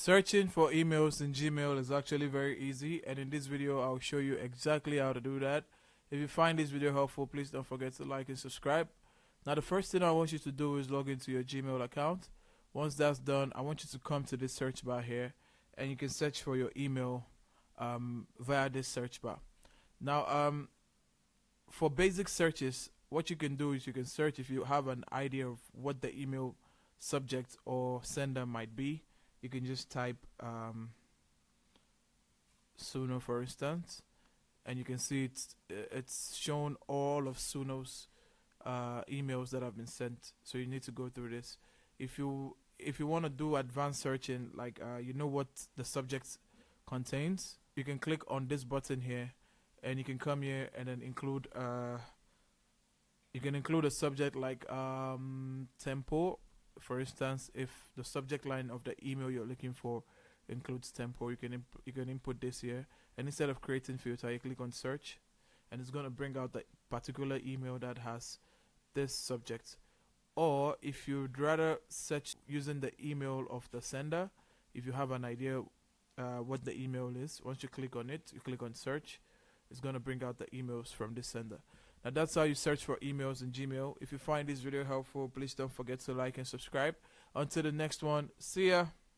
Searching for emails in Gmail is actually very easy, and in this video I'll show you exactly how to do that. If you find this video helpful, please don't forget to like and subscribe. Now the first thing I want you to do is log into your Gmail account. Once that's done, I want you to come to this search bar here, and you can search for your email via this search bar. Now for basic searches, what you can do is you can search if you have an idea of what the email subject or sender might be. You can just type Suno, for instance, and you can see it's shown all of Suno's emails that have been sent. So you need to go through this. If you want to do advanced searching, like you know what the subject contains, you can click on this button here, and you can come here and then include you can include a subject like tempo. For instance, if the subject line of the email you're looking for includes tempo, you can input this here, and instead of creating filter, you click on search, and it's going to bring out the particular email that has this subject. Or if you'd rather search using the email of the sender, if you have an idea what the email is, once you click on it, you click on search, it's going to bring out the emails from this sender. Now that's how you search for emails in Gmail. If you find this video helpful, please don't forget to like and subscribe. Until the next one, see ya.